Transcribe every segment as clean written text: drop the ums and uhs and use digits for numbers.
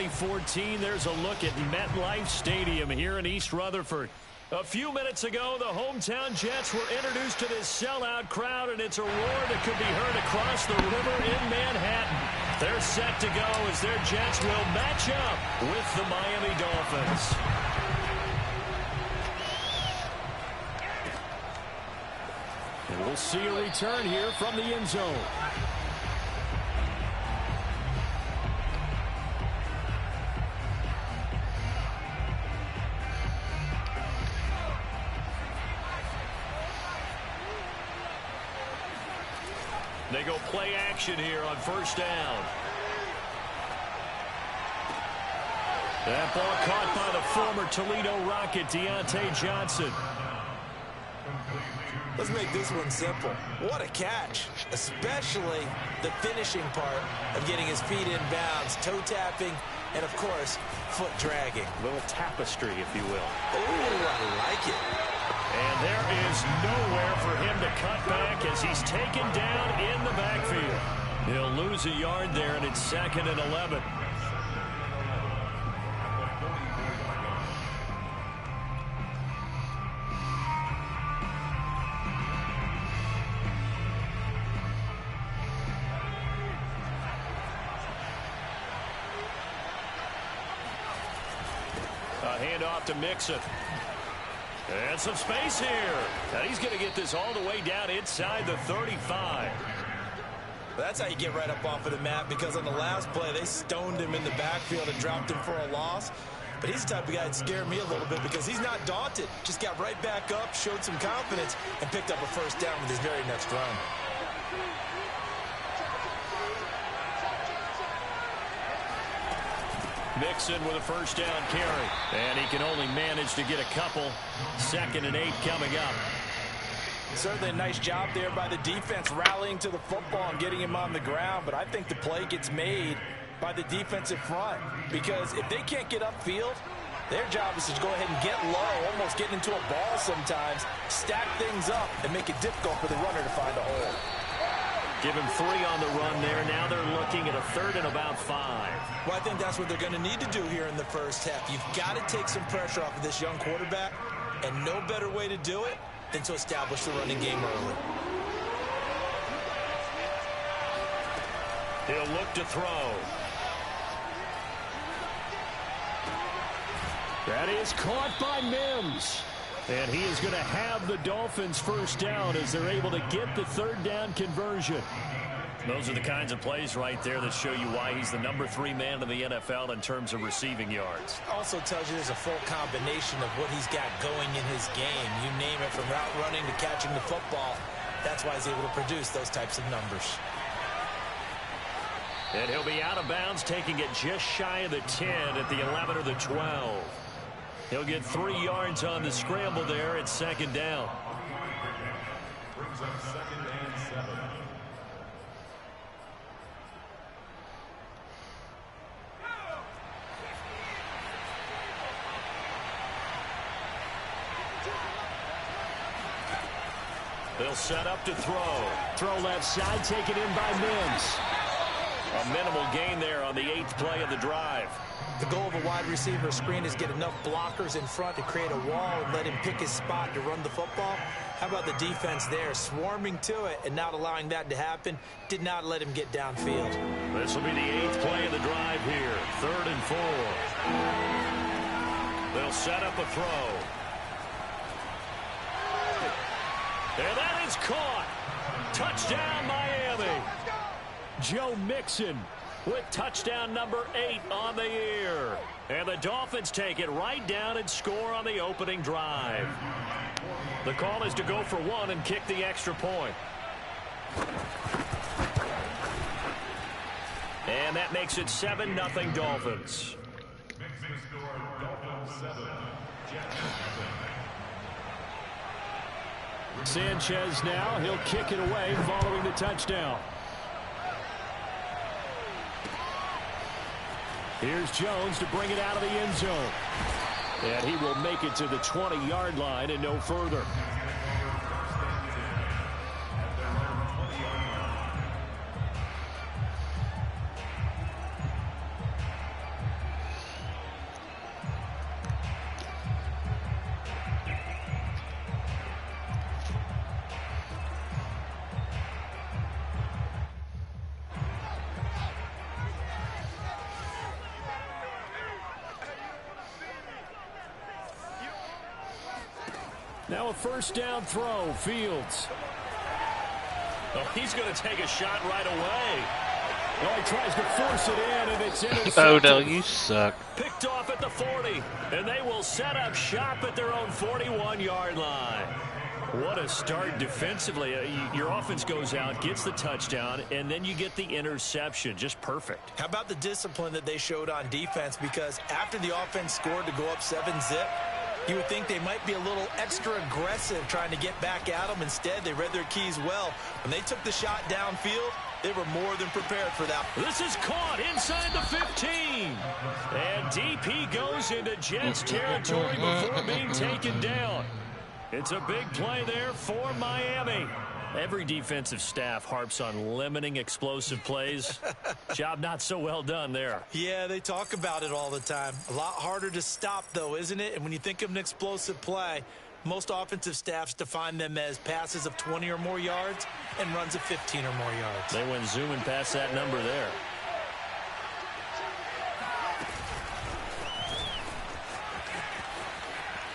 2014. There's a look at MetLife Stadium here in East Rutherford. A few minutes ago, the hometown Jets were introduced to this sellout crowd, and it's a roar that could be heard across the river in Manhattan. They're set to go as their Jets will match up with the Miami Dolphins. And we'll see a return here from the end zone. They go play action here on first down. That ball caught by the former Toledo Rocket, Deontay Johnson. Let's make this one simple. What a catch, especially the finishing part of getting his feet in bounds, toe tapping, and of course, foot dragging. A little tapestry, if you will. Oh, I like it. And there is nowhere for him to cut back as he's taken down in the backfield. He'll lose a yard there, and it's 2nd and 11. A handoff to Mixon. And some space here. And he's going to get this all the way down inside the 35. That's how you get right up off of the mat, because on the last play, they stoned him in the backfield and dropped him for a loss. But he's the type of guy that scared me a little bit because he's not daunted. Just got right back up, showed some confidence, and picked up a first down with his very next run. Mixon with a first down carry. And he can only manage to get a couple. 2nd and 8 coming up. Certainly a nice job there by the defense rallying to the football and getting him on the ground. But I think the play gets made by the defensive front, because if they can't get upfield, their job is to go ahead and get low, almost get into a ball sometimes, stack things up, and make it difficult for the runner to find a hole. Give him 3 on the run there. Now they're looking at a 3rd and about 5. Well, I think that's what they're going to need to do here in the first half. You've got to take some pressure off of this young quarterback, and no better way to do it than to establish the running game early. He'll look to throw. That is caught by Mims. And he is going to have the Dolphins first down as they're able to get the 3rd down conversion. Those are the kinds of plays right there that show you why he's the number 3 man in the NFL in terms of receiving yards. Also tells you there's a full combination of what he's got going in his game. You name it, from route running to catching the football. That's why he's able to produce those types of numbers. And he'll be out of bounds, taking it just shy of the 10 at the 11 or the 12. He'll get 3 yards on the scramble there at 2nd down. Brings up 2nd and 7. They'll set up to throw. Throw left side, taken in by Mims. A minimal gain there on the 8th play of the drive. The goal of a wide receiver screen is get enough blockers in front to create a wall and let him pick his spot to run the football. How about the defense there, swarming to it and not allowing that to happen? Did not let him get downfield. This will be the 8th play of the drive here. 3rd and 4. They'll set up a throw. And that is caught. Touchdown, Miami. Joe Mixon with touchdown number 8 on the year. And the Dolphins take it right down and score on the opening drive. The call is to go for 1 and kick the extra point. And that makes it 7-0 Dolphins. Sanchez now, he'll kick it away following the touchdown. Here's Jones to bring it out of the end zone. And he will make it to the 20-yard line and no further. Now a first down throw, Fields. Oh, he's going to take a shot right away. Oh, he tries to force it in, and it's intercepted. Oh, no, you suck. Picked off at the 40, and they will set up shop at their own 41-yard line. What a start defensively. Your offense goes out, gets the touchdown, and then you get the interception. Just perfect. How about the discipline that they showed on defense? Because after the offense scored to go up 7-zip, you would think they might be a little extra aggressive trying to get back at them. Instead, they read their keys well. When they took the shot downfield, they were more than prepared for that. This is caught inside the 15. And DP goes into Jets territory before being taken down. It's a big play there for Miami. Every defensive staff harps on limiting explosive plays. Job not so well done there. Yeah, they talk about it all the time. A lot harder to stop, though, isn't it? And when you think of an explosive play, most offensive staffs define them as passes of 20 or more yards and runs of 15 or more yards. They went zooming past that number there.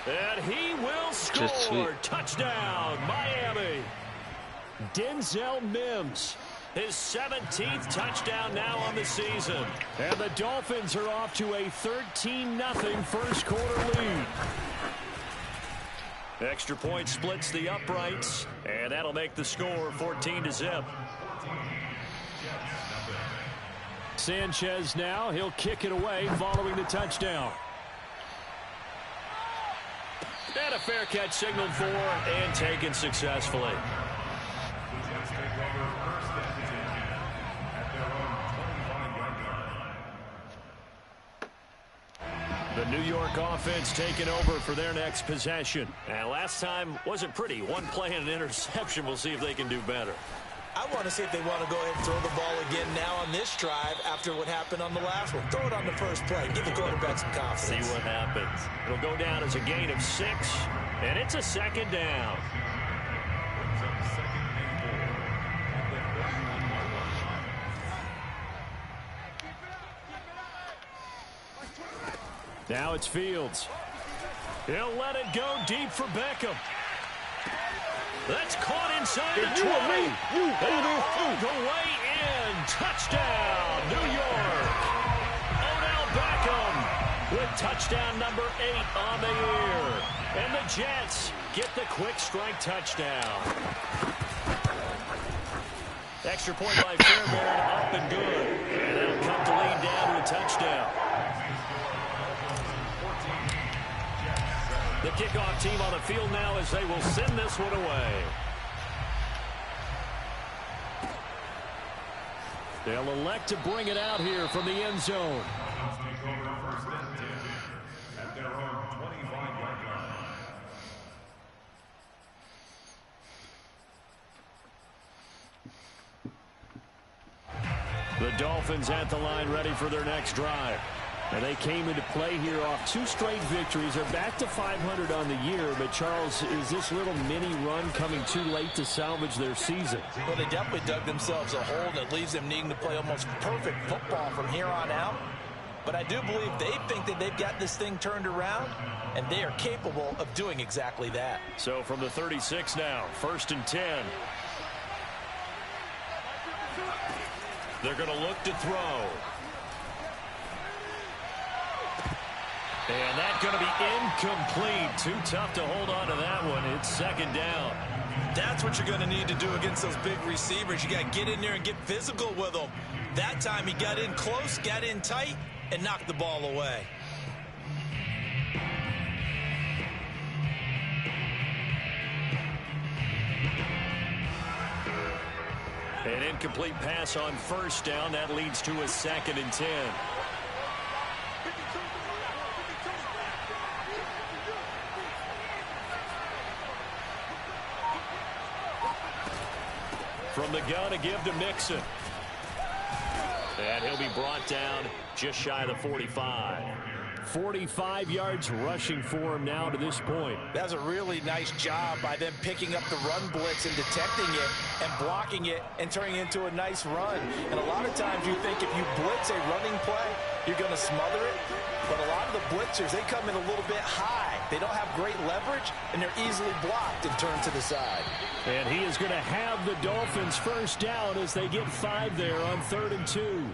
And he will score. Touchdown, Miami. Denzel Mims, his 17th touchdown now on the season. And the Dolphins are off to a 13-0 first quarter lead. Extra point splits the uprights, and that'll make the score 14-0. Sanchez now, he'll kick it away following the touchdown. And a fair catch signaled for and taken successfully. The New York offense taking over for their next possession. And last time wasn't pretty. One play and an interception. We'll see if they can do better. I want to see if they want to go ahead and throw the ball again now on this drive after what happened on the last one. Throw it on the first play. Give the quarterback some confidence. See what happens. It'll go down as a gain of 6, and it's a second down. Now it's Fields. He'll let it go deep for Beckham. That's caught inside the 20. And all the way in. Touchdown, New York. Odell Beckham with touchdown number 8 on the year. And the Jets get the quick strike touchdown. Extra point by Fairbairn, up and good. And that'll cut the lead down to a touchdown. The kickoff team on the field now as they will send this one away. They'll elect to bring it out here from the end zone. The Dolphins at the line ready for their next drive. And they came into play here off 2 straight victories. They're back to 500 on the year. But, Charles, is this little mini run coming too late to salvage their season? Well, they definitely dug themselves a hole that leaves them needing to play almost perfect football from here on out. But I do believe they think that they've got this thing turned around, and they are capable of doing exactly that. So from the 36 now, 1st and 10. They're going to look to throw. And that's going to be incomplete. Too tough to hold on to that one. It's second down. That's what you're going to need to do against those big receivers. You got to get in there and get physical with them. That time he got in close, got in tight, and knocked the ball away. An incomplete pass on first down. That leads to a 2nd and 10. From the gun, a give to Mixon. And he'll be brought down just shy of the 45. 45 yards rushing for him now to this point. That's a really nice job by them picking up the run blitz and detecting it and blocking it and turning it into a nice run. And a lot of times you think if you blitz a running play, you're going to smother it. But a lot of the blitzers, they come in a little bit high. They don't have great leverage, and they're easily blocked and turned to the side. And he is going to have the Dolphins first down as they get 5 there on 3rd and 2.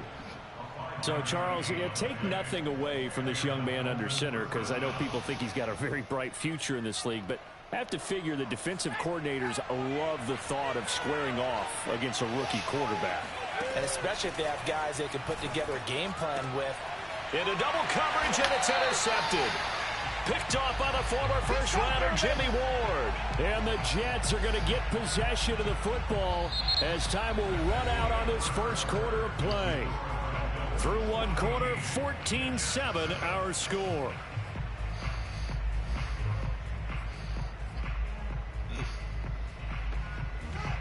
So, Charles, take nothing away from this young man under center, because I know people think he's got a very bright future in this league, but I have to figure the defensive coordinators love the thought of squaring off against a rookie quarterback. And especially if they have guys they can put together a game plan with. Into double coverage, and it's intercepted. Picked off by the former first-rounder Jimmy Ward. And the Jets are going to get possession of the football as time will run out on this first quarter of play. Through one quarter, 14-7 our score.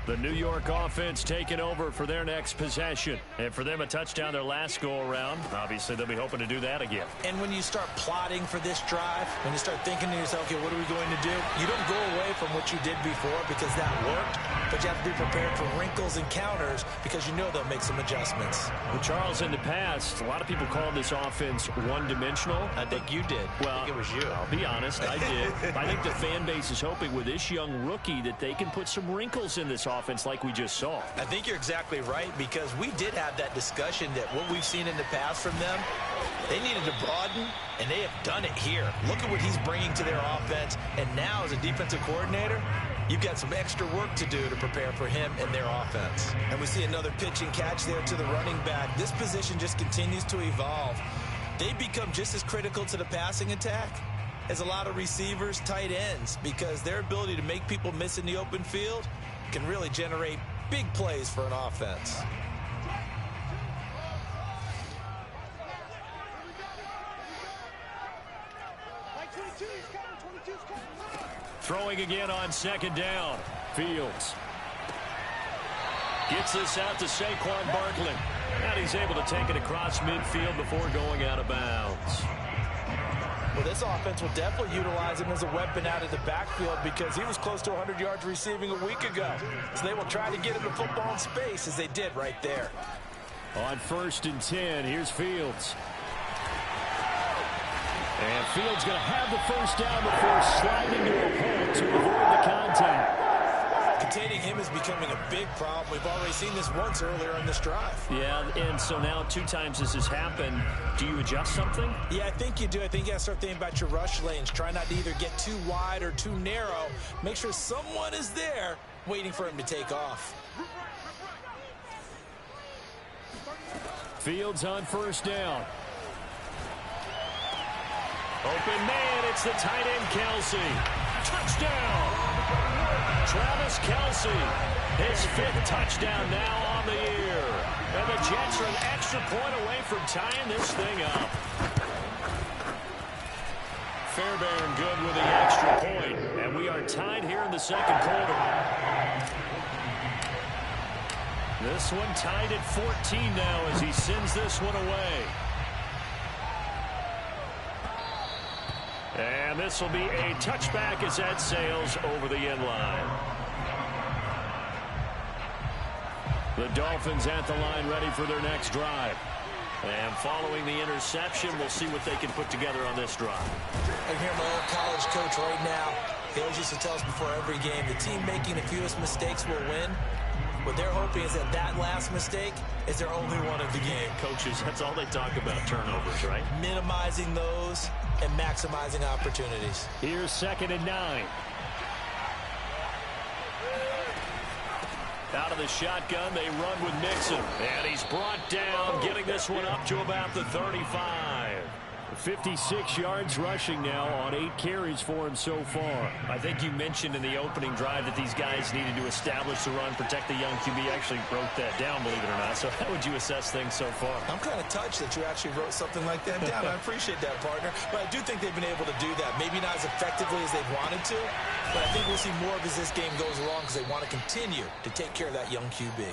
The New York offense taking over for their next possession. And for them, a touchdown their last go-around. Obviously, they'll be hoping to do that again. And when you start plotting for this drive, when you start thinking to yourself, okay, what are we going to do? You don't go away from what you did before because that worked, but you have to be prepared for wrinkles and counters because you know they'll make some adjustments. Well, Charles, in the past, a lot of people called this offense one-dimensional. I think you did. Well, I think it was you. I'll be honest, I did. I think the fan base is hoping with this young rookie that they can put some wrinkles in this offense like we just saw. I think you're exactly right, because we did have that discussion that what we've seen in the past from them, they needed to broaden, and they have done it here. Look at what he's bringing to their offense, and now as a defensive coordinator, you've got some extra work to do to prepare for him and their offense. And we see another pitch and catch there to the running back. This position just continues to evolve. They become just as critical to the passing attack as a lot of receivers, tight ends, because their ability to make people miss in the open field can really generate big plays for an offense. Throwing again on 2nd down. Fields gets this out to Saquon Barkley. And he's able to take it across midfield before going out of bounds. Well, this offense will definitely utilize him as a weapon out of the backfield because he was close to 100 yards receiving a week ago. So they will try to get him the football in space as they did right there. On 1st and 10, here's Fields. And Fields going to have the first down before sliding to a hole to avoid the contact. Containing him is becoming a big problem. We've already seen this once earlier in this drive. Yeah, and so now 2 times this has happened. Do you adjust something? Yeah, I think you do. I think you got to start thinking about your rush lanes. Try not to either get too wide or too narrow. Make sure someone is there waiting for him to take off. Fields on 1st down. Open man, it's the tight end Kelce. Touchdown! Travis Kelce, his 5th touchdown now on the year. And the Jets are an extra point away from tying this thing up. Fairbairn good with the extra point. And we are tied here in the 2nd quarter. This one tied at 14 now as he sends this one away. And this will be a touchback as that sails over the end line. The Dolphins at the line ready for their next drive. And following the interception, we'll see what they can put together on this drive. I hear my old college coach right now. He always used to tell us before every game, the team making the fewest mistakes will win. What they're hoping is that last mistake is their only one of the game. Coaches, that's all they talk about, turnovers, right? Minimizing those and maximizing opportunities. Here's 2nd and 9. Out of the shotgun, they run with Mixon. And he's brought down, getting this one up to about the 35. 56 yards rushing now on 8 carries for him so far. I think you mentioned in the opening drive that these guys needed to establish the run, protect the young QB. I actually wrote that down, believe it or not. So how would you assess things so far? I'm kind of touched that you actually wrote something like that down. I appreciate that, partner. But I do think they've been able to do that. Maybe not as effectively as they've wanted to, but I think we'll see more of as this game goes along because they want to continue to take care of that young QB.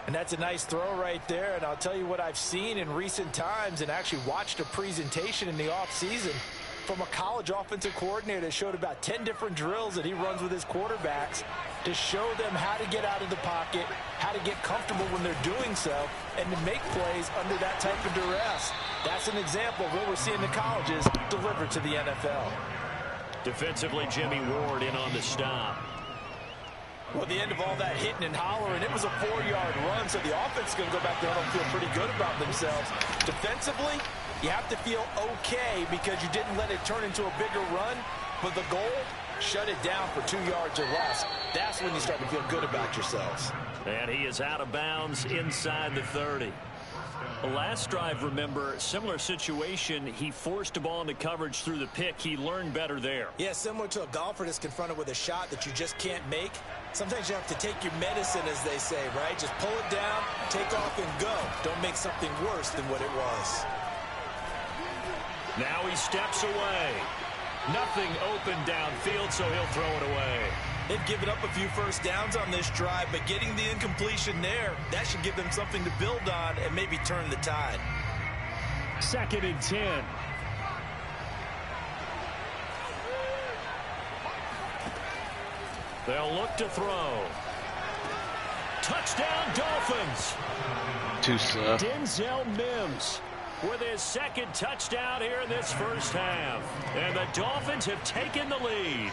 And that's a nice throw right there. And I'll tell you what I've seen in recent times and actually watched a presentation in the offseason from a college offensive coordinator that showed about 10 different drills that he runs with his quarterbacks to show them how to get out of the pocket, how to get comfortable when they're doing so, and to make plays under that type of duress. That's an example of what we're seeing the colleges deliver to the NFL. Defensively, Jimmy Ward in on the stop. Well, at the end of all that hitting and hollering, it was a 4-yard run, so the offense is going to go back there and feel pretty good about themselves. Defensively, you have to feel okay because you didn't let it turn into a bigger run, but the goal, shut it down for 2 yards or less. That's when you start to feel good about yourselves. And he is out of bounds inside the 30. Last drive, remember, similar situation. He forced a ball into coverage through the pick. He learned better there. Yeah, similar to a golfer that's confronted with a shot that you just can't make. Sometimes you have to take your medicine, as they say, right? Just pull it down, take off, and go. Don't make something worse than what it was. Now he steps away. Nothing open downfield, so he'll throw it away. They've given up a few first downs on this drive, but getting the incompletion there, that should give them something to build on and maybe turn the tide. 2nd and 10. They'll look to throw. Touchdown, Dolphins. Too slow. Denzel Mims with his 2nd touchdown here in this first half. And the Dolphins have taken the lead.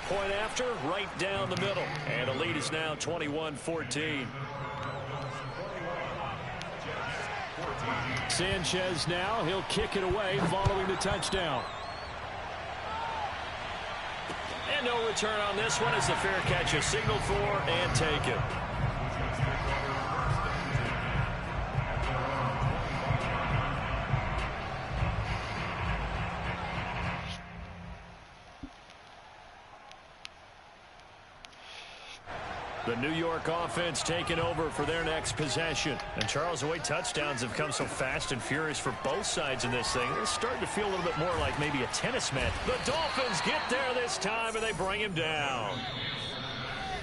Point after, right down the middle. And the lead is now 21-14. Sanchez now, he'll kick it away following the touchdown. And no return on this one as the fair catch is signaled for and taken. The New York offense taking over for their next possession. And Charles, the way touchdowns have come so fast and furious for both sides in this thing, it's starting to feel a little bit more like maybe a tennis match. The Dolphins get there this time, and they bring him down.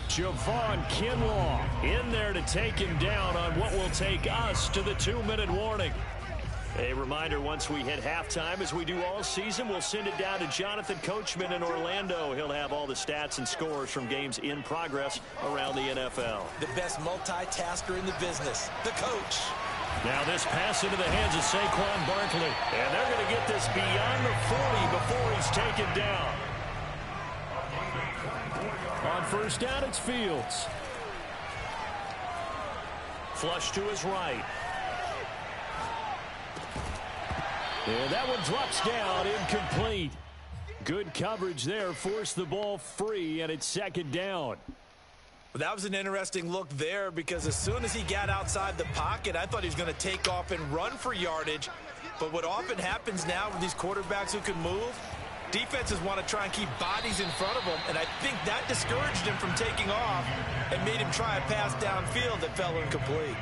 Javon Kinlaw in there to take him down on what will take us to the 2-minute warning. A reminder, once we hit halftime, as we do all season, we'll send it down to Jonathan Coachman in Orlando. He'll have all the stats and scores from games in progress around the NFL. The best multitasker in the business, the coach. Now this pass into the hands of Saquon Barkley. And they're going to get this beyond the 40 before he's taken down. On first down, it's Fields. Flush to his right. And that one drops down, incomplete. Good coverage there, forced the ball free, and it's 2nd down. Well, that was an interesting look there because as soon as he got outside the pocket, I thought he was going to take off and run for yardage. But what often happens now with these quarterbacks who can move, defenses want to try and keep bodies in front of them, and I think that discouraged him from taking off and made him try a pass downfield that fell incomplete.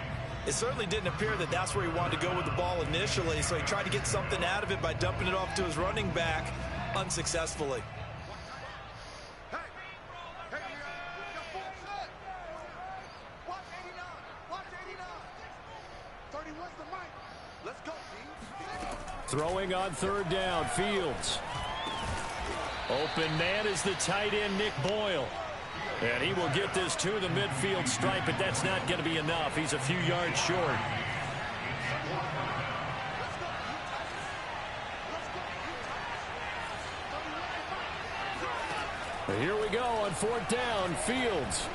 It certainly didn't appear that that's where he wanted to go with the ball initially, so he tried to get something out of it by dumping it off to his running back unsuccessfully. Throwing on 3rd down, Fields. Open man is the tight end, Nick Boyle. And he will get this to the midfield stripe, but that's not going to be enough. He's a few yards short. Here we go on 4th down, Fields.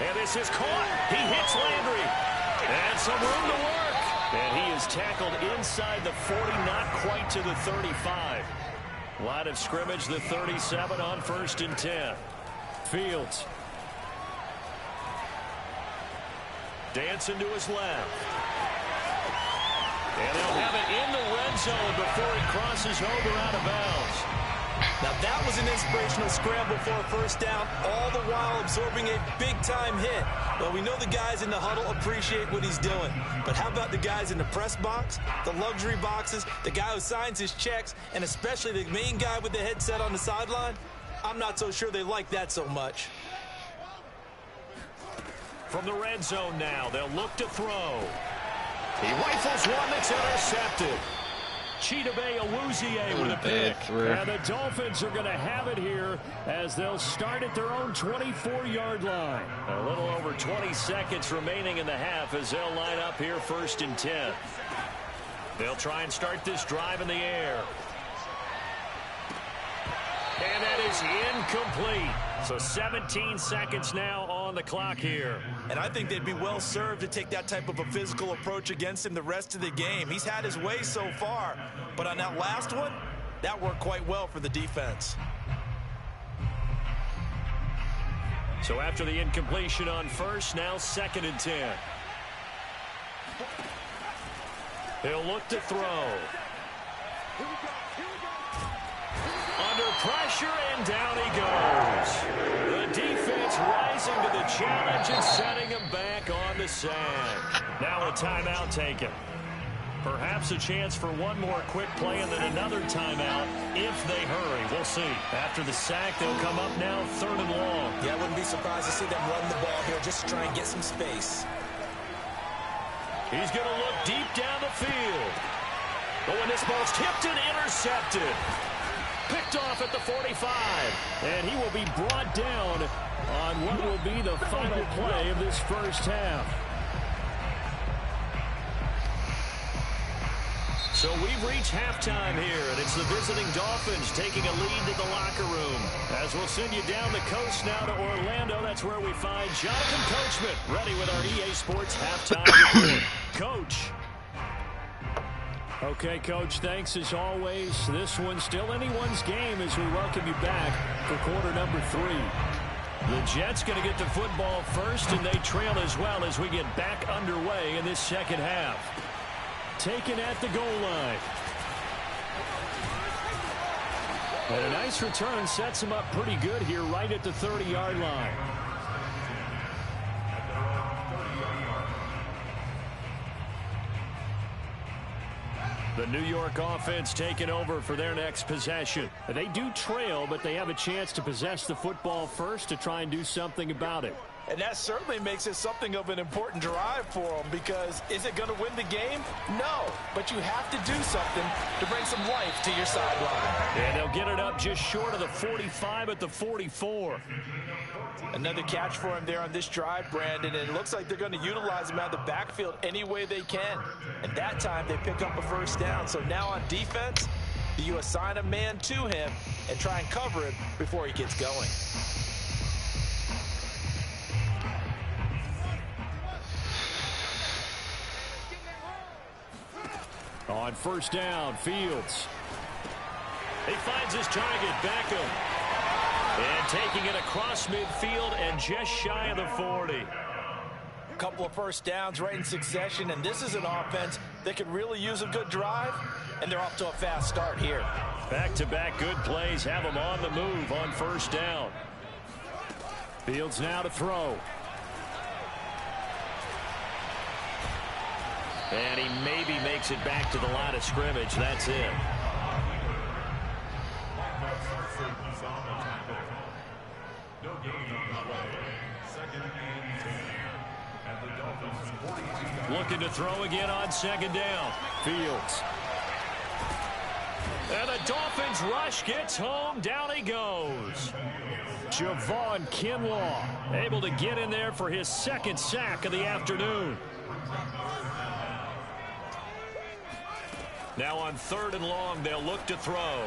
And this is caught. He hits Landry. And some room to work. And he is tackled inside the 40, not quite to the 35. Line of scrimmage, the 37 on 1st and 10. Fields. Dancing to his left. And they'll have it in the red zone before it crosses over out of bounds. Now that was an inspirational scramble for a first down, all the while absorbing a big-time hit. Well, we know the guys in the huddle appreciate what he's doing. But how about the guys in the press box, the luxury boxes, the guy who signs his checks, and especially the main guy with the headset on the sideline? I'm not so sure they like that so much. From the red zone now, they'll look to throw. He rifles one that's intercepted. Chidobe with a pick. And the Dolphins are going to have it here as they'll start at their own 24-yard line. A little over 20 seconds remaining in the half as they'll line up here 1st and 10. They'll try and start this drive in the air. And that is incomplete. So 17 seconds now on the clock here. And I think they'd be well served to take that type of a physical approach against him the rest of the game. He's had his way so far, but on that last one, that worked quite well for the defense. So after the incompletion on first, now 2nd and 10. He'll look to throw. Under pressure, and down he goes. The defense rising to the challenge and setting him back on the sand. Now a timeout taken. Perhaps a chance for one more quick play and then another timeout if they hurry. We'll see. After the sack, they'll come up now 3rd and long. Yeah, I wouldn't be surprised to see them run the ball here just to try and get some space. He's going to look deep down the field. But when this ball's tipped and intercepted. Picked off at the 45. And he will be brought down on what will be the final play of this first half. So we've reached halftime here, and it's the visiting Dolphins taking a lead to the locker room. As we'll send you down the coast now to Orlando, that's where we find Jonathan Coachman, ready with our EA Sports halftime report. Coach. Okay, Coach, thanks as always. This one's still anyone's game as we welcome you back for quarter number 3. The Jets going to get the football first, and they trail as well as we get back underway in this second half. Taken at the goal line. And a nice return sets him up pretty good here right at the 30-yard line. The New York offense taking over for their next possession. They do trail, but they have a chance to possess the football first to try and do something about it. And that certainly makes it something of an important drive for them, because is it going to win the game? No, but you have to do something to bring some life to your sideline. And they'll get it up just short of the 45 at the 44. Another catch for him there on this drive, Brandon, and it looks like they're going to utilize him out of the backfield any way they can. And that time they pick up a first down. So now on defense, you assign a man to him and try and cover him before he gets going. On first down, Fields. He finds his target, Beckham. And taking it across midfield and just shy of the 40. A couple of first downs right in succession, and this is an offense that could really use a good drive, and they're off to a fast start here. Back-to-back good plays have them on the move on first down. Fields now to throw. And he maybe makes it back to the line of scrimmage. That's it. Looking to throw again on second down. Fields. And the Dolphins rush gets home. Down he goes. Javon Kinlaw able to get in there for his second sack of the afternoon. Now on third and long, they'll look to throw.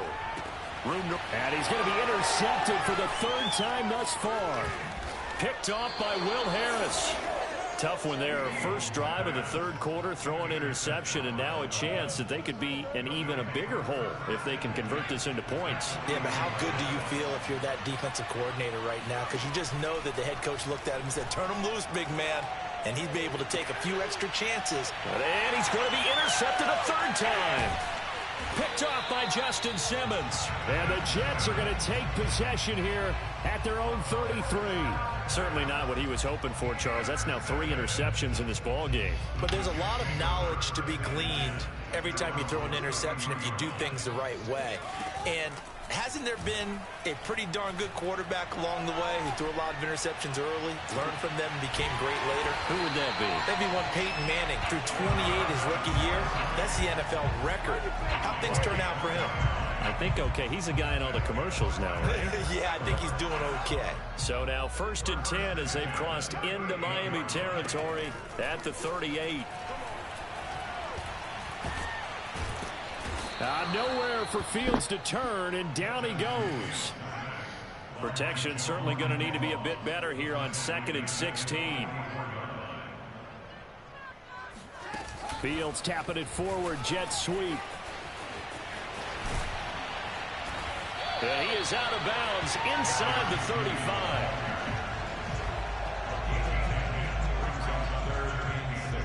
And he's going to be intercepted for the third time thus far. Picked off by Will Harris. Tough one there. First drive of the third quarter, throwing interception, and now a chance that they could be in even a bigger hole if they can convert this into points. Yeah, but how good do you feel if you're that defensive coordinator right now? Because you just know that the head coach looked at him and said, turn him loose, big man. And he'd be able to take a few extra chances. And he's going to be intercepted a third time. Picked off by Justin Simmons. And the Jets are going to take possession here at their own 33. Certainly not what he was hoping for, Charles. That's now 3 interceptions in this ball game. But there's a lot of knowledge to be gleaned every time you throw an interception if you do things the right way. And hasn't there been a pretty darn good quarterback along the way who threw a lot of interceptions early, learned from them, and became great later? Who would that be? That'd be one Peyton Manning. Threw 28 his rookie year. That's the NFL record. How'd things turn out for him? I think okay. He's a guy in all the commercials now, right? Yeah, I think he's doing okay. So now 1st and 10 as they've crossed into Miami territory at the 38. Nowhere for Fields to turn, and down he goes. Protection certainly going to need to be a bit better here on 2nd and 16. Fields tapping it forward, jet sweep. And he is out of bounds inside the 35.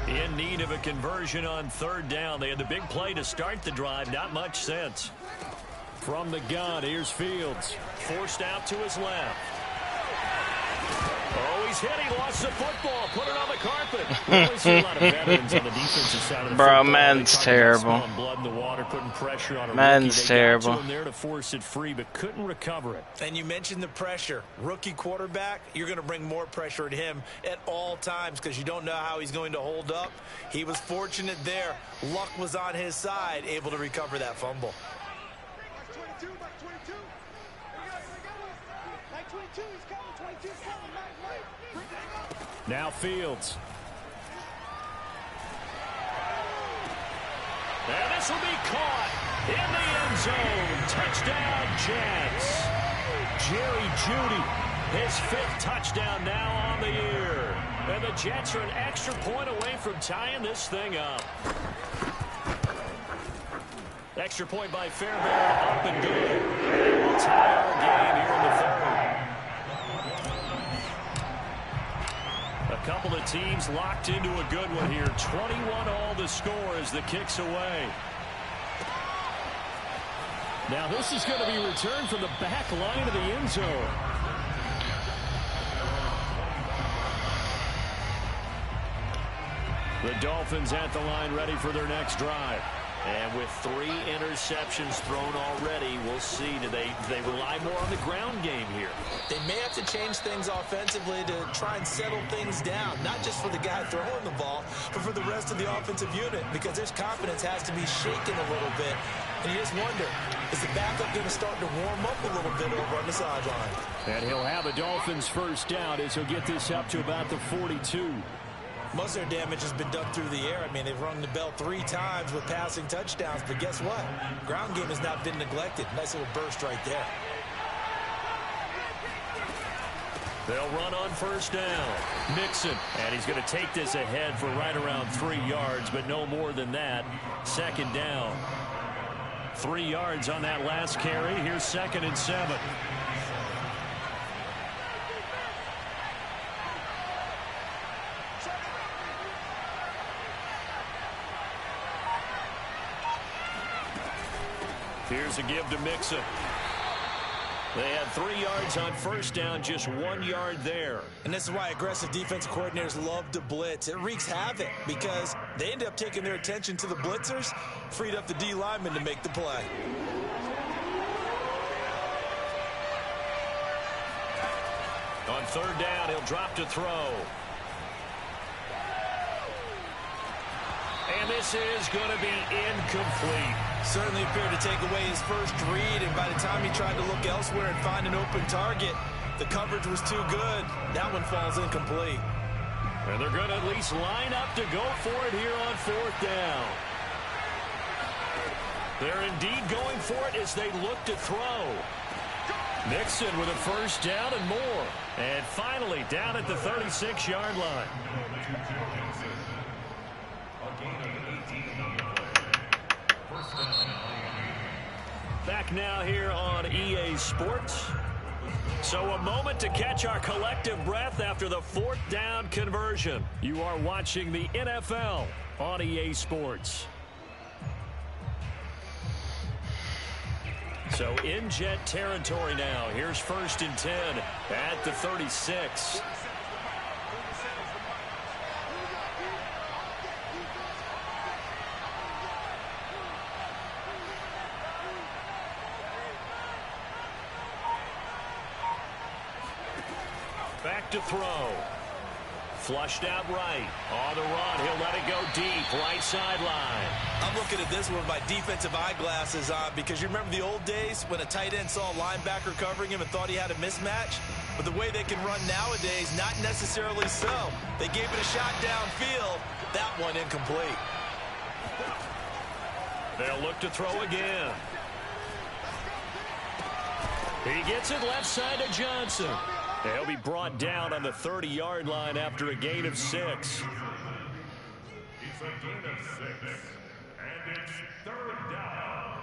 In need of a conversion on 3rd down. They had the big play to start the drive. Not much sense. From the gun, here's Fields. Forced out to his left. Oh, he's hit. He lost the football. Put it on the carpet. We always see a lot of veterans on the defensive side of the Bro, football. man's terrible. Blood in the water, putting pressure on a Man's rookie. They terrible. got to him there to force it free, but couldn't recover it. And you mentioned the pressure. Rookie quarterback, you're going to bring more pressure at him at all times because you don't know how he's going to hold up. He was fortunate there. Luck was on his side, able to recover that fumble. Now Fields. And this will be caught in the end zone. Touchdown, Jets. Jerry Jeudy, his 5th touchdown now on the year. And the Jets are an extra point away from tying this thing up. Extra point by Fairbairn, up and good. And we'll tie our game here in the 3rd. A couple of teams locked into a good one here. 21 all the score as the kick's away. Now this is going to be returned from the back line of the end zone. The Dolphins at the line ready for their next drive. And with 3 interceptions thrown already, we'll see. Do they rely more on the ground game here? They may have to change things offensively to try and settle things down, not just for the guy throwing the ball, but for the rest of the offensive unit, because their confidence has to be shaken a little bit. And you just wonder, is the backup going to start to warm up a little bit over on the sideline? And he'll have a Dolphins 1st down as he'll get this up to about the 42. Most of their damage has been done through the air. I mean, they've rung the bell 3 times with passing touchdowns, but guess what? Ground game has not been neglected. Nice little burst right there. They'll run on 1st down. Mixon, and he's going to take this ahead for right around 3 yards, but no more than that. 2nd down. 3 yards on that last carry. Here's 2nd and 7. Here's a give to Mixon. They had 3 yards on 1st down, just 1 yard there. And this is why aggressive defensive coordinators love to blitz. It wreaks havoc because they end up taking their attention to the blitzers, freed up the D lineman to make the play. On 3rd down, he'll drop to throw. And this is going to be incomplete. Certainly appeared to take away his first read, and by the time he tried to look elsewhere and find an open target, the coverage was too good. That one falls incomplete. And they're going to at least line up to go for it here on 4th down. They're indeed going for it as they look to throw. Mixon with a 1st down and more. And finally down at the 36-yard line. Back now here on EA Sports. So a moment to catch our collective breath after the 4th down conversion. You are watching the NFL on EA Sports. So in Jet territory now. Here's 1st and 10 at the 36. look to throw. Flushed out right. On the run. He'll let it go deep. Right sideline. I'm looking at this one with my defensive eyeglasses on because you remember the old days when a tight end saw a linebacker covering him and thought he had a mismatch? But the way they can run nowadays, not necessarily so. They gave it a shot downfield. That one incomplete. They'll look to throw again. He gets it left side to Johnson. He'll be brought down on the 30-yard line after a gain of 6. It's a gain of 6, and it's 3rd down.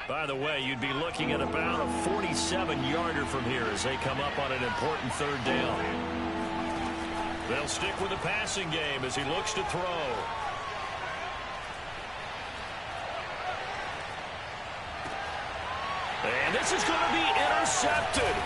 By the way, you'd be looking at about a 47-yarder from here as they come up on an important 3rd down. They'll stick with the passing game as he looks to throw. And this is going to be intercepted.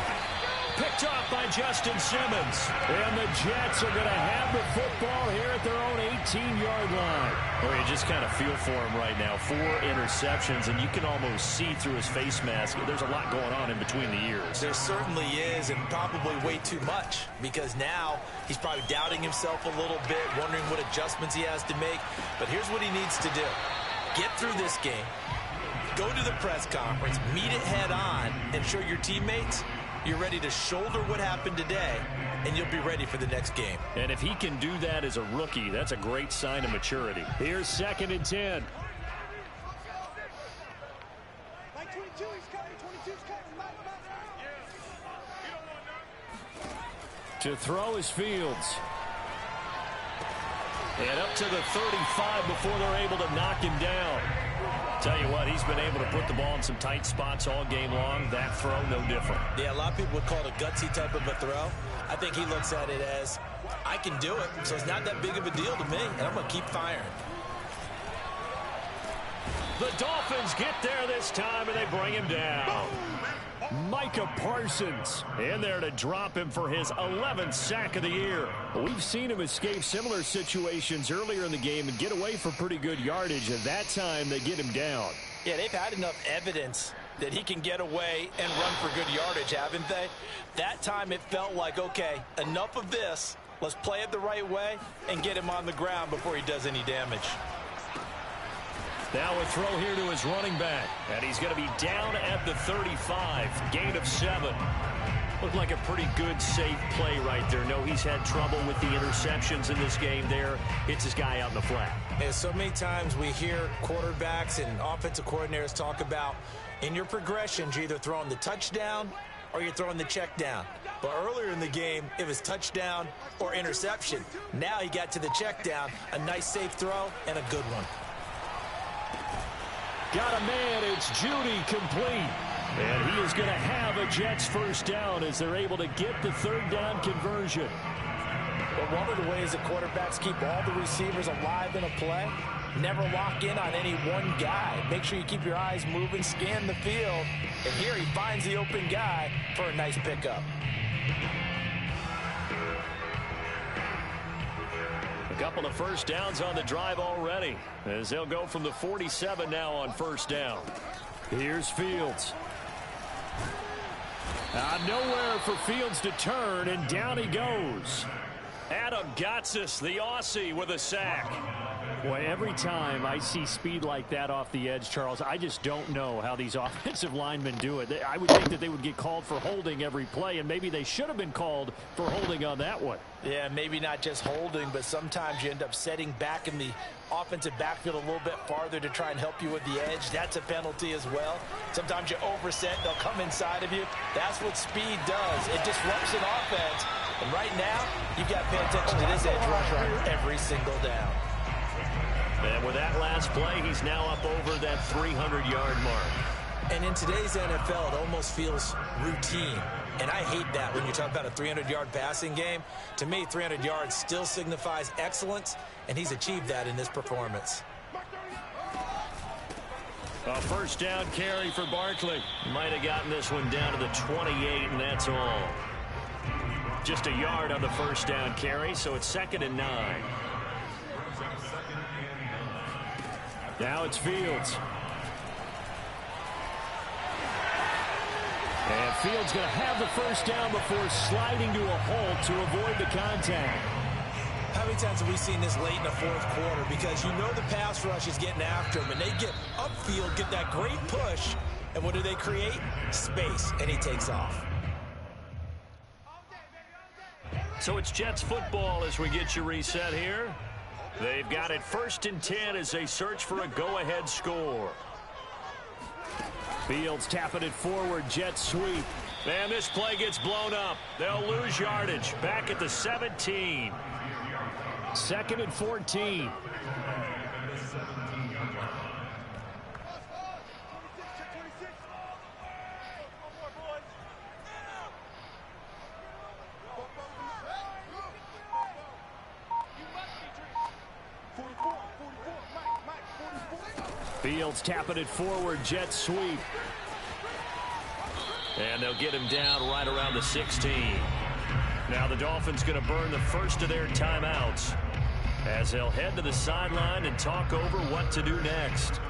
Picked off by Justin Simmons. And the Jets are going to have the football here at their own 18-yard line. Oh, you just kind of feel for him right now. 4 interceptions, and you can almost see through his face mask. There's a lot going on in between the ears. There certainly is, and probably way too much, because now he's probably doubting himself a little bit, wondering what adjustments he has to make. But here's what he needs to do. Get through this game. Go to the press conference, meet it head on, and show your teammates you're ready to shoulder what happened today, and you'll be ready for the next game. And if he can do that as a rookie, that's a great sign of maturity. Here's 2nd and 10. To throw is Fields. And up to the 35 before they're able to knock him down. Tell you what, he's been able to put the ball in some tight spots all game long. That throw, no different. Yeah, a lot of people would call it a gutsy type of a throw. I think he looks at it as, I can do it, so it's not that big of a deal to me, and I'm going to keep firing. The Dolphins get there this time, and they bring him down. Micah Parsons in there to drop him for his 11th sack of the year. We've seen him escape similar situations earlier in the game and get away for pretty good yardage, and that time they get him down. Yeah, they've had enough evidence that he can get away and run for good yardage, haven't they? That time it felt like, okay, enough of this. Let's play it the right way and get him on the ground before he does any damage. Now a throw here to his running back. And he's going to be down at the 35. Gain of 7. Looked like a pretty good, safe play right there. No, he's had trouble with the interceptions in this game there. Hits his guy out in the flat. And so many times we hear quarterbacks and offensive coordinators talk about in your progressions, you're either throwing the touchdown or you're throwing the check down. But earlier in the game, it was touchdown or interception. Now he got to the check down, a nice safe throw, and a good one. Got a man, it's Judy, complete. And he is going to have a Jets first down as they're able to get the 3rd down conversion. But one of the ways that quarterbacks keep all the receivers alive in a play, never lock in on any one guy. Make sure you keep your eyes moving, scan the field. And here he finds the open guy for a nice pickup. A couple of first downs on the drive already as they'll go from the 47 now on first down. Here's Fields. Nowhere for Fields to turn, and down he goes. Adam Gotsis, the Aussie, with a sack. Boy, every time I see speed like that off the edge, Charles, I just don't know how these offensive linemen do it. I would think that they would get called for holding every play, and maybe they should have been called for holding on that one. Yeah, maybe not just holding, but sometimes you end up setting back in the offensive backfield a little bit farther to try and help you with the edge. That's a penalty as well. Sometimes you overset, they'll come inside of you. That's what speed does. It disrupts an offense. And right now, you've got to pay attention to this edge rusher every single down. And with that last play, he's now up over that 300-yard mark. And in today's NFL, it almost feels routine. And I hate that when you talk about a 300-yard passing game. To me, 300 yards still signifies excellence, and he's achieved that in this performance. A first down carry for Barkley. Might have gotten this one down to the 28, and that's all. Just a yard on the first down carry, so it's 2nd and 9. Now it's Fields. And Fields going to have the first down before sliding to a halt to avoid the contact. How many times have we seen this late in the fourth quarter? Because you know the pass rush is getting after him, and they get upfield, get that great push, and what do they create? Space, and he takes off. So it's Jets football as we get you reset here. They've got it 1st and 10 as they search for a go-ahead score. Fields tapping it forward, jet sweep. And this play gets blown up. They'll lose yardage. Back at the 17. 2nd and 14. Fields tapping it forward, jet sweep. And they'll get him down right around the 16. Now the Dolphins going to burn the first of their timeouts as they'll head to the sideline and talk over what to do next.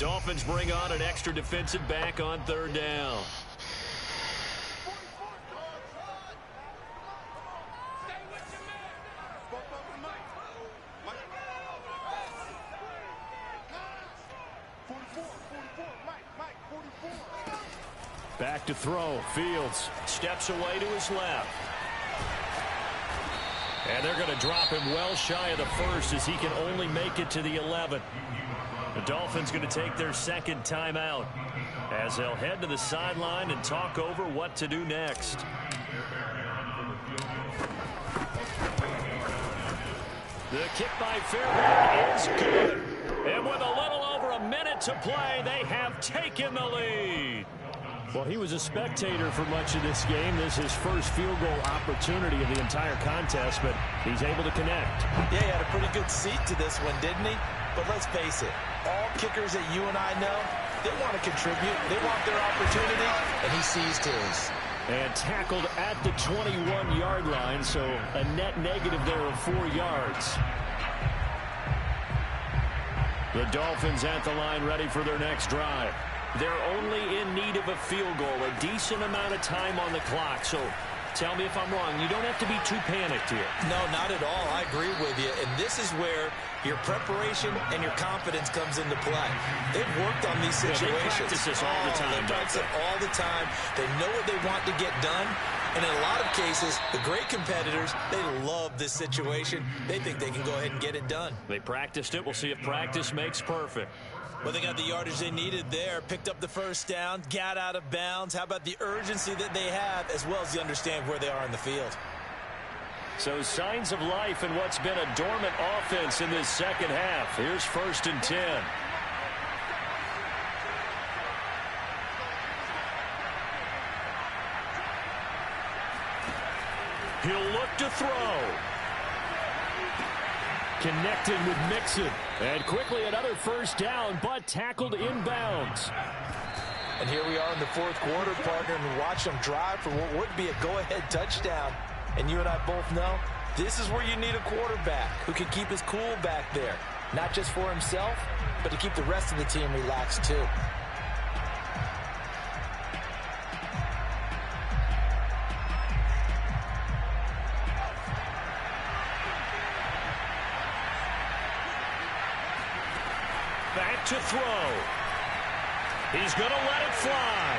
Dolphins bring on an extra defensive back on 3rd down. Back to throw. Fields steps away to his left. And they're going to drop him well shy of the first as he can only make it to the 11. The Dolphins going to take their 2nd timeout as they'll head to the sideline and talk over what to do next. The kick by Fairbairn is good. And with a little over a minute to play, they have taken the lead. Well, he was a spectator for much of this game. This is his first field goal opportunity of the entire contest, but he's able to connect. Yeah, he had a pretty good seat to this one, didn't he? But let's face it, all kickers that you and I know, they want to contribute. They want their opportunity, and he seized his. And tackled at the 21-yard line, so a net negative there of 4 yards. The Dolphins at the line ready for their next drive. They're only in need of a field goal, a decent amount of time on the clock. So tell me if I'm wrong. You don't have to be too panicked here. No, not at all. I agree with you. And this is where your preparation and your confidence comes into play. They've worked on these situations. They practice this all the time. They practice it all the time. They know what they want to get done. And in a lot of cases, the great competitors, they love this situation. They think they can go ahead and get it done. They practiced it. We'll see if practice makes perfect. Well, they got the yardage they needed there, picked up the first down, got out of bounds. How about the urgency that they have, as well as you understand where they are in the field? So signs of life in what's been a dormant offense in this 2nd half. Here's 1st and 10. He'll look to throw. Connected with Mixon. And quickly another first down, but tackled inbounds. And here we are in the 4th quarter, partner, and watch them drive for what would be a go-ahead touchdown. And you and I both know this is where you need a quarterback who can keep his cool back there. Not just for himself, but to keep the rest of the team relaxed too. Back to throw. He's going to let it fly.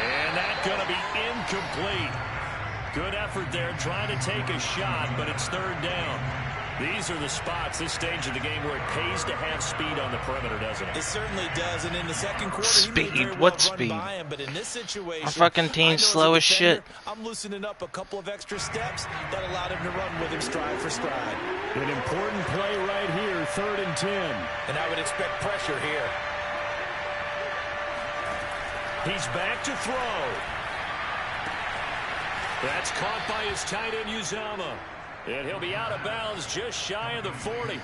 And that's going to be incomplete. Good effort there trying to take a shot, but it's 3rd down. These are the spots, this stage of the game, where it pays to have speed on the perimeter, doesn't it? It certainly does, and in the 2nd quarter, speed? he may very What well speed? run by him, but in this situation, our fucking team's slow as shit. I'm loosening up a couple of extra steps that allowed him to run with him stride for stride. An important play right here, 3rd and 10. And I would expect pressure here. He's back to throw. That's caught by his tight end, Uzama. And he'll be out of bounds just shy of the 40.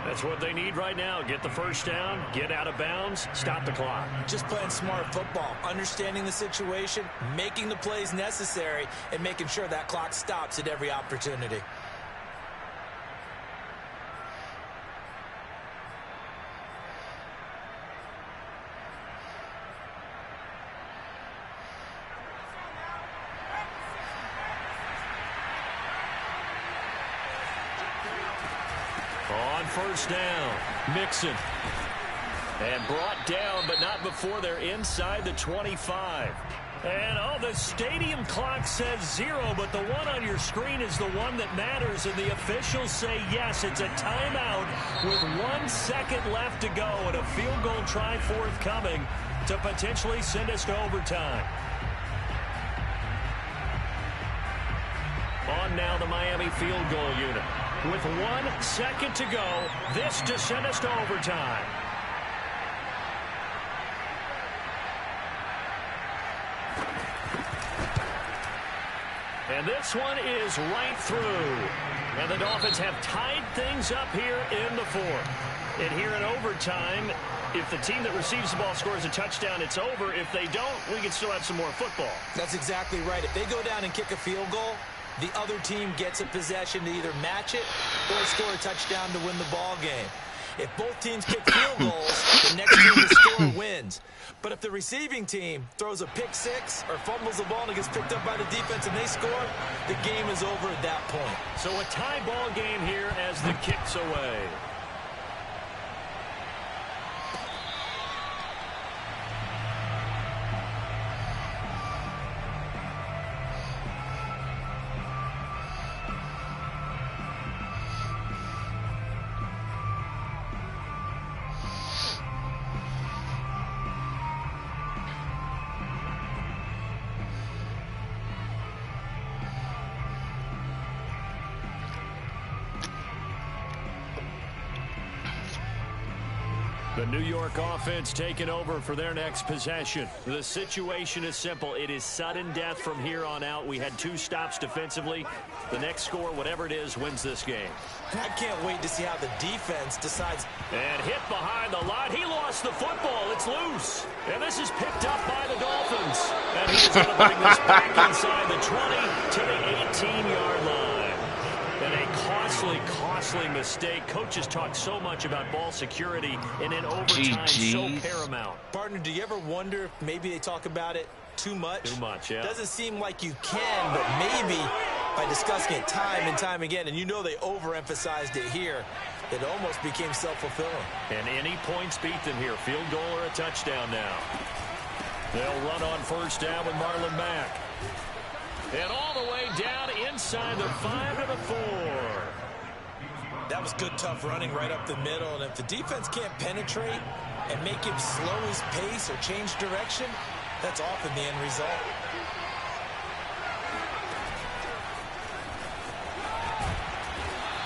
That's what they need right now. Get the first down, get out of bounds, stop the clock. Just playing smart football, understanding the situation, making the plays necessary, and making sure that clock stops at every opportunity. On first down, Mixon. And brought down, but not before they're inside the 25. And, the stadium clock says 0, but the one on your screen is the one that matters, and the officials say yes, it's a timeout with 1 second left to go, and a field goal try forthcoming to potentially send us to overtime. On now the Miami field goal unit. With 1 second to go, this to send us to overtime. And this one is right through. And the Dolphins have tied things up here in the fourth. And here in overtime, if the team that receives the ball scores a touchdown, it's over. If they don't, we can still have some more football. That's exactly right. If they go down and kick a field goal, the other team gets a possession to either match it or score a touchdown to win the ball game. If both teams kick field goals, the next team to score wins. But if the receiving team throws a pick six or fumbles the ball and it gets picked up by the defense and they score, the game is over at that point. So a tie ball game here as the kick's away. The New York offense taking over for their next possession. The situation is simple. It is sudden death from here on out. We had 2 stops defensively. The next score, whatever it is, wins this game. I can't wait to see how the defense decides. And hit behind the line. He lost the football. It's loose. And this is picked up by the Dolphins. And he's going to bring this back inside the 20 to the 18-yard line. And a costly mistake. Coaches talk so much about ball security, and in overtime, so paramount. Partner, do you ever wonder if maybe they talk about it too much? Too much, yeah. Doesn't seem like you can, but maybe by discussing it time and time again, and you know they overemphasized it here, it almost became self-fulfilling. And any points beat them here. Field goal or a touchdown now. They'll run on first down with Marlon Mack. And all the way down inside the 5 to the 4. That was good, tough running right up the middle. And if the defense can't penetrate and make him slow his pace or change direction, that's often the end result.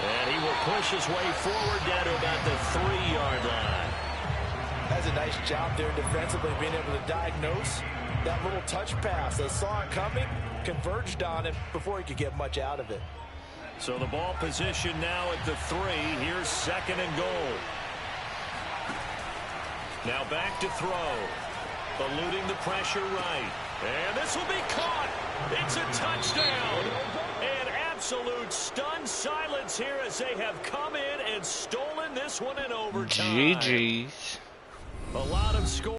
And he will push his way forward down to about the 3-yard line. That's a nice job there defensively, being able to diagnose that little touch pass. They saw it coming, converged on it before he could get much out of it. So the ball position now at the 3. Here's 2nd and goal. Now back to throw. Eluding the pressure right. And this will be caught. It's a touchdown. And absolute stunned silence here as they have come in and stolen this one in overtime. GG's. A lot of score.